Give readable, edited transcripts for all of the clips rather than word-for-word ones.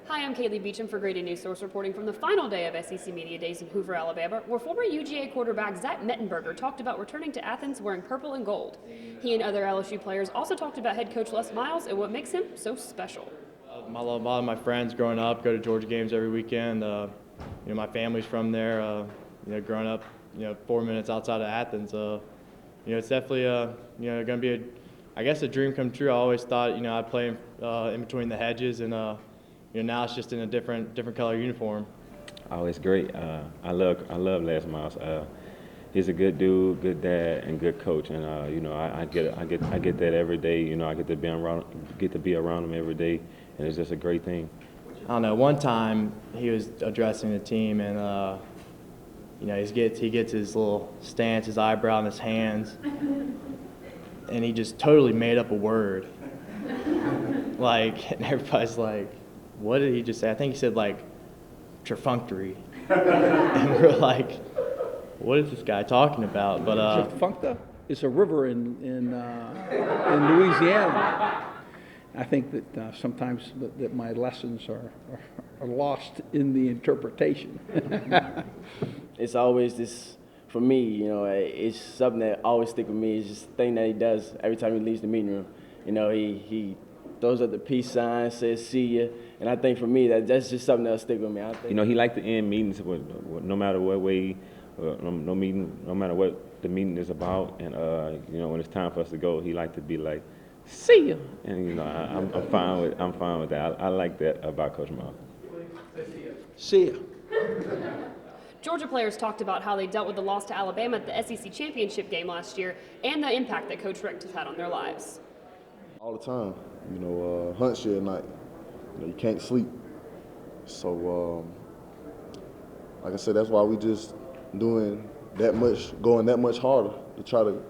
Hi, I'm Kaylee Beecham for Grady News Source reporting from the final day of SEC Media Days in Hoover, Alabama, where former UGA quarterback Zach Mettenberger talked about returning to Athens wearing purple and gold. He and other LSU players also talked about head coach Les Miles and what makes him so special. A lot of my friends growing up go to Georgia games every weekend. My family's from there. Growing up, 4 minutes outside of Athens. It's definitely going to be a dream come true. I always thought I'd play in between the hedges, and now it's just in a different color uniform. Oh, it's great. I love Les Miles. He's a good dude, good dad, and good coach. And I get that every day. I get to be around him every day, and it's just a great thing. I don't know. One time he was addressing the team, and he gets his little stance, his eyebrow, and his hands, and he just totally made up a word. And everybody's like, "What did he just say?" I think he said "perfunctory," and we're like, "What is this guy talking about?" But Tchefuncte is a river in Louisiana. I think that sometimes that my lessons are lost in the interpretation. It's always this, for me, it's something that always stick with me. It's just a thing that he does every time he leaves the meeting room. He throws up the peace sign, says "see ya," and I think for me that's just something that'll stick with me. I think, He like to end meetings with no matter what way, no matter what the meeting is about, and when it's time for us to go, he like to be like, "See ya," and I'm fine with that. I like that about Coach Miles. See ya. Georgia players talked about how they dealt with the loss to Alabama at the SEC championship game last year and the impact that Coach Richt has had on their lives. All the time, hunch you at night. You can't sleep. So, like I said, that's why we just going that much harder to try to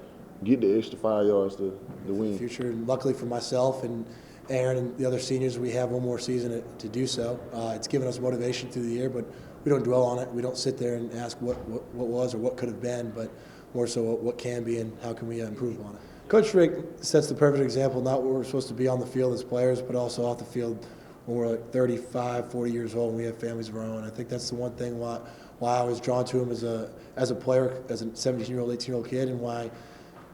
get the extra 5 yards to win. Future, and luckily for myself and Aaron and the other seniors, we have one more season to do so. It's given us motivation through the year, but we don't dwell on it. We don't sit there and ask what was or what could have been, but more so what can be and how can we improve on it. Coach Richt sets the perfect example, not where we're supposed to be on the field as players, but also off the field when we're 35, 40 years old and we have families of our own. I think that's the one thing why I was drawn to him as a player, as a 17-year-old, 18-year-old kid, and why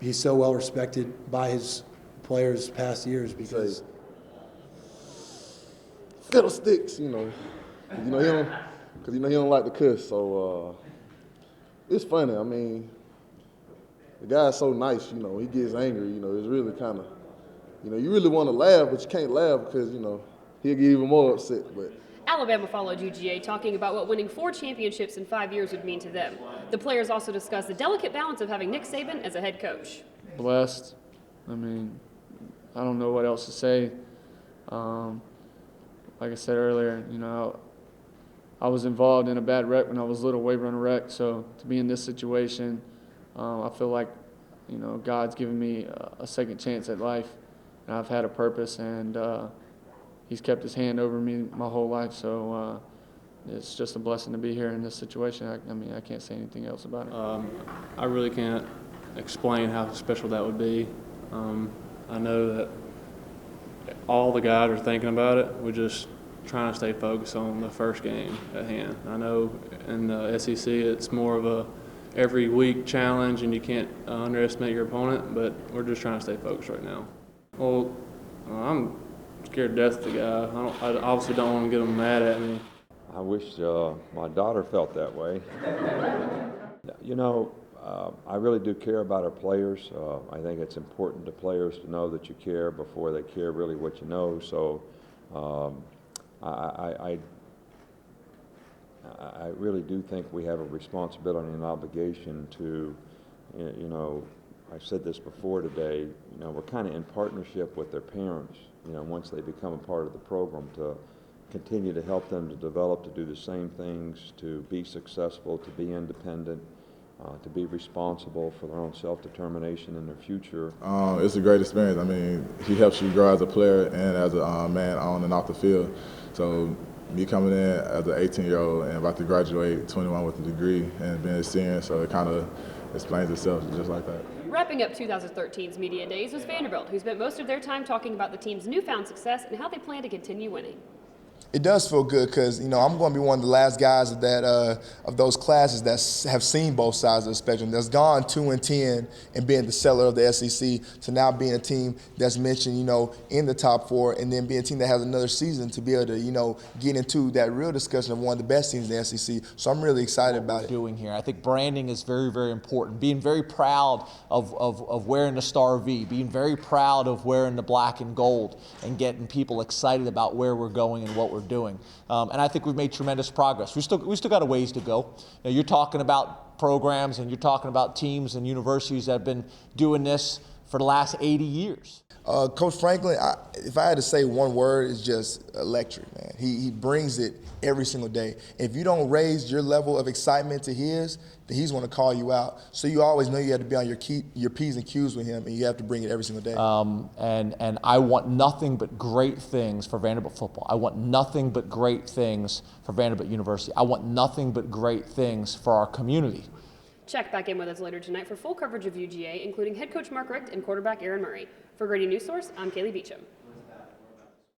he's so well respected by his players past years, because fiddlesticks, he don't like to cuss. So it's funny. I mean, the guy's so nice. He gets angry. It's really kind of, you really want to laugh, but you can't laugh because he'll get even more upset. But Alabama followed UGA, talking about what winning 4 championships in 5 years would mean to them. The players also discussed the delicate balance of having Nick Saban as a head coach. Blessed. I don't know what else to say. Like I said earlier, I was involved in a bad wreck when I was little, wave runner wreck. So to be in this situation, I feel like, God's given me a second chance at life, and I've had a purpose, and He's kept His hand over me my whole life. So it's just a blessing to be here in this situation. I can't say anything else about it. I really can't explain how special that would be. I know that all the guys are thinking about it. We're just trying to stay focused on the first game at hand. I know in the SEC it's more of a every week challenge, and you can't underestimate your opponent, but we're just trying to stay focused right now. Well, I'm scared to death of the guy. I obviously don't want to get him mad at me. I wish my daughter felt that way. I really do care about our players. I think it's important to players to know that you care before they care really what you know. So I really do think we have a responsibility and obligation to, I've said this before today, we're kind of in partnership with their parents, once they become a part of the program, to continue to help them to develop, to do the same things, to be successful, to be independent, to be responsible for their own self-determination in their future. It's a great experience. He helps you grow as a player and as a man on and off the field. So me coming in as an 18-year-old and about to graduate 21 with a degree and being a senior, so it kind of explains itself just like that. Wrapping up 2013's Media Days was Vanderbilt, who spent most of their time talking about the team's newfound success and how they plan to continue winning. It does feel good because, you know, I'm going to be one of the last guys of that of those classes that have seen both sides of the spectrum, that's gone 2-10 and being the seller of the SEC, to now being a team that's mentioned, you know, in the top 4, and then being a team that has another season to be able to, you know, get into that real discussion of one of the best teams in the SEC. So I'm really excited about it. Doing here, I think branding is very, very important. Being very proud of wearing the Star V, being very proud of wearing the black and gold, and getting people excited about where we're going and what we're doing. And I think we've made tremendous progress. We still got a ways to go. You know, you're talking about programs and you're talking about teams and universities that have been doing this for the last 80 years. Coach Franklin, if I had to say one word, it's just electric, man. He brings it every single day. If you don't raise your level of excitement to his, then he's going to call you out. So you always know you have to be on your P's and Q's with him, and you have to bring it every single day. And I want nothing but great things for Vanderbilt football. I want nothing but great things for Vanderbilt University. I want nothing but great things for our community. Check back in with us later tonight for full coverage of UGA, including head coach Mark Richt and quarterback Aaron Murray. For Grady News Source, I'm Kaylee Beecham.